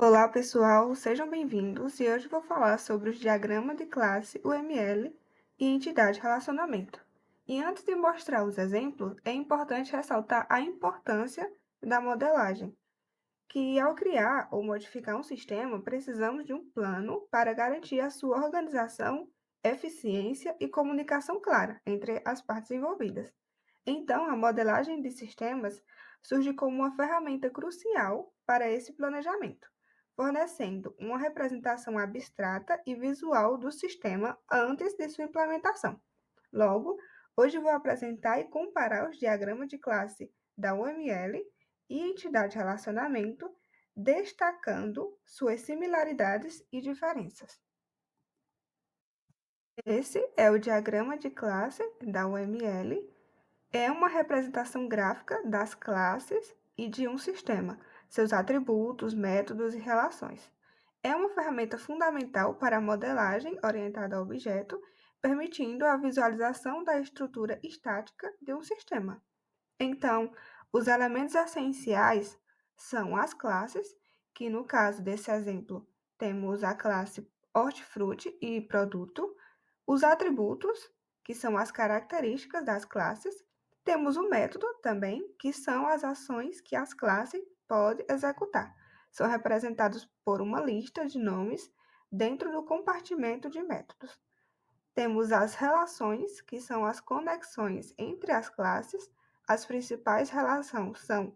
Olá, pessoal, sejam bem-vindos e hoje vou falar sobre os diagramas de classe UML e entidade relacionamento. E antes de mostrar os exemplos, é importante ressaltar a importância da modelagem, que ao criar ou modificar um sistema, precisamos de um plano para garantir a sua organização, eficiência e comunicação clara entre as partes envolvidas. Então, a modelagem de sistemas surge como uma ferramenta crucial para esse planejamento, fornecendo uma representação abstrata e visual do sistema antes de sua implementação. Logo, hoje vou apresentar e comparar os diagramas de classe da UML e entidade de relacionamento, destacando suas similaridades e diferenças. Esse é o diagrama de classe da UML. É uma representação gráfica das classes e de um sistema, seus atributos, métodos e relações. É uma ferramenta fundamental para a modelagem orientada a objeto, permitindo a visualização da estrutura estática de um sistema. Então, os elementos essenciais são as classes, que no caso desse exemplo, temos a classe hortifruti e produto, os atributos, que são as características das classes, temos o método também, que são as ações que as classes podem executar. São representados por uma lista de nomes dentro do compartimento de métodos. Temos as relações, que são as conexões entre as classes. As principais relações são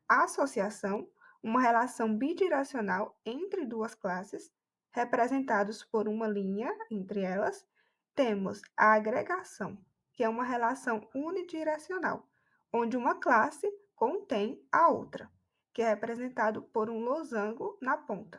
a associação, uma relação bidirecional entre duas classes, representados por uma linha entre elas. Temos a agregação, que é uma relação unidirecional, onde uma classe contém a outra, que é representado por um losango na ponta.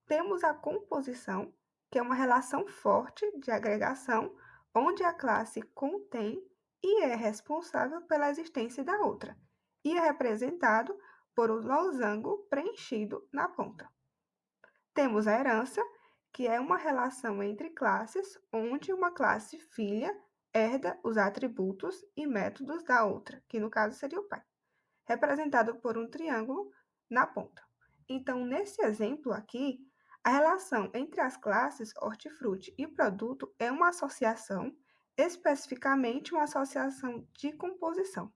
Temos a composição, que é uma relação forte de agregação, onde a classe contém e é responsável pela existência da outra, e é representado por um losango preenchido na ponta. Temos a herança, que é uma relação entre classes, onde uma classe filha herda os atributos e métodos da outra, que no caso seria o pai, representado por um triângulo na ponta. Então, nesse exemplo aqui, a relação entre as classes hortifruti e produto é uma associação, especificamente uma associação de composição.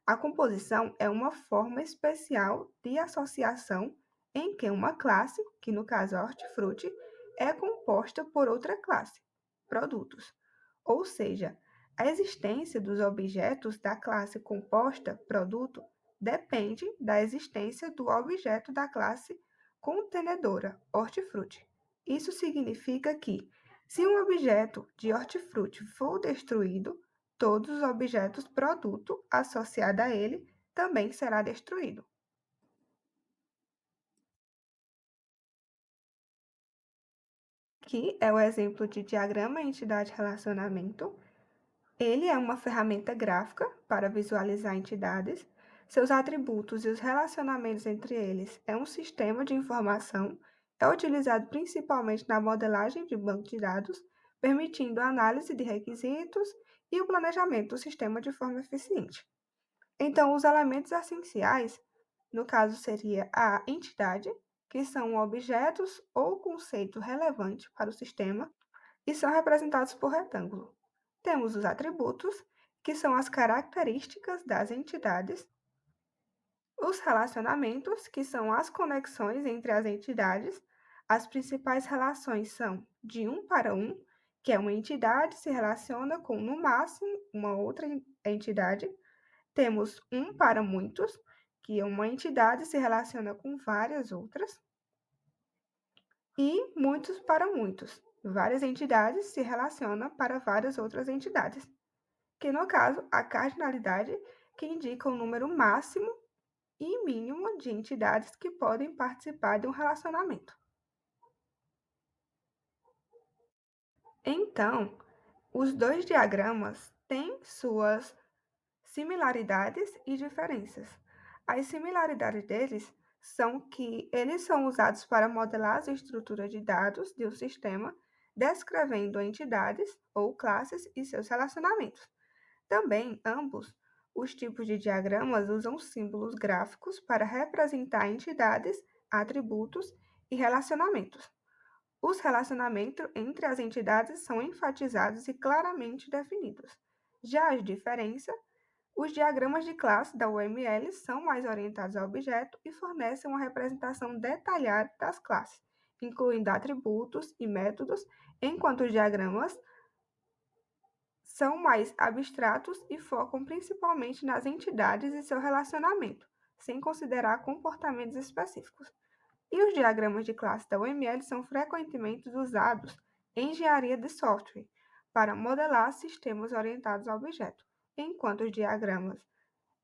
A composição é uma forma especial de associação em que uma classe, que no caso é hortifruti, é composta por outra classe, produtos. Ou seja, a existência dos objetos da classe composta, produto, depende da existência do objeto da classe contenedora, hortifruti. Isso significa que, se um objeto de hortifruti for destruído, todos os objetos produto associado a ele também será destruído. Aqui é o exemplo de diagrama entidade-relacionamento. Ele é uma ferramenta gráfica para visualizar entidades. Seus atributos e os relacionamentos entre eles é um sistema de informação. É utilizado principalmente na modelagem de banco de dados, permitindo a análise de requisitos e o planejamento do sistema de forma eficiente. Então, os elementos essenciais, no caso, seria a entidade, que são objetos ou conceito relevante para o sistema e são representados por retângulo. Temos os atributos, que são as características das entidades, os relacionamentos, que são as conexões entre as entidades. As principais relações são de um para um, que é uma entidade se relaciona com, no máximo, uma outra entidade. Temos um para muitos, que é uma entidade se relaciona com várias outras, e muitos para muitos. Várias entidades se relacionam para várias outras entidades, que no caso, a cardinalidade, que indica o número máximo e mínimo de entidades que podem participar de um relacionamento. Então, os dois diagramas têm suas similaridades e diferenças. As similaridades deles são que eles são usados para modelar as estruturas de dados de um sistema, descrevendo entidades ou classes e seus relacionamentos. Também, ambos os tipos de diagramas usam símbolos gráficos para representar entidades atributos e relacionamentos. Os relacionamentos entre as entidades são enfatizados e claramente definidos. Já as diferenças, os diagramas de classe da UML são mais orientados ao objeto e fornecem uma representação detalhada das classes, incluindo atributos e métodos, enquanto os diagramas são mais abstratos e focam principalmente nas entidades e seu relacionamento, sem considerar comportamentos específicos. E os diagramas de classe da UML são frequentemente usados em engenharia de software para modelar sistemas orientados ao objeto, enquanto os diagramas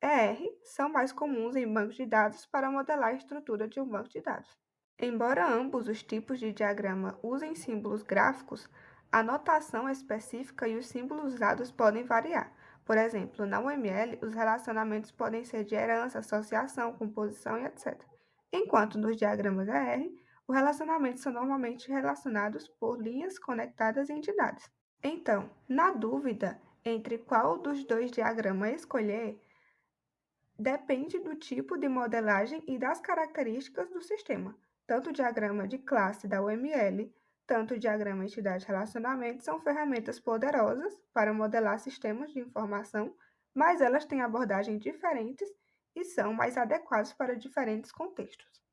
ER são mais comuns em bancos de dados para modelar a estrutura de um banco de dados. Embora ambos os tipos de diagrama usem símbolos gráficos, a notação específica e os símbolos usados podem variar. Por exemplo, na UML, os relacionamentos podem ser de herança, associação, composição e etc. Enquanto nos diagramas ER, os relacionamentos são normalmente relacionados por linhas conectadas a entidades. Então, na dúvida entre qual dos dois diagramas escolher, depende do tipo de modelagem e das características do sistema. Tanto o diagrama de classe da UML, tanto o diagrama entidade-relacionamento são ferramentas poderosas para modelar sistemas de informação, mas elas têm abordagens diferentes e são mais adequadas para diferentes contextos.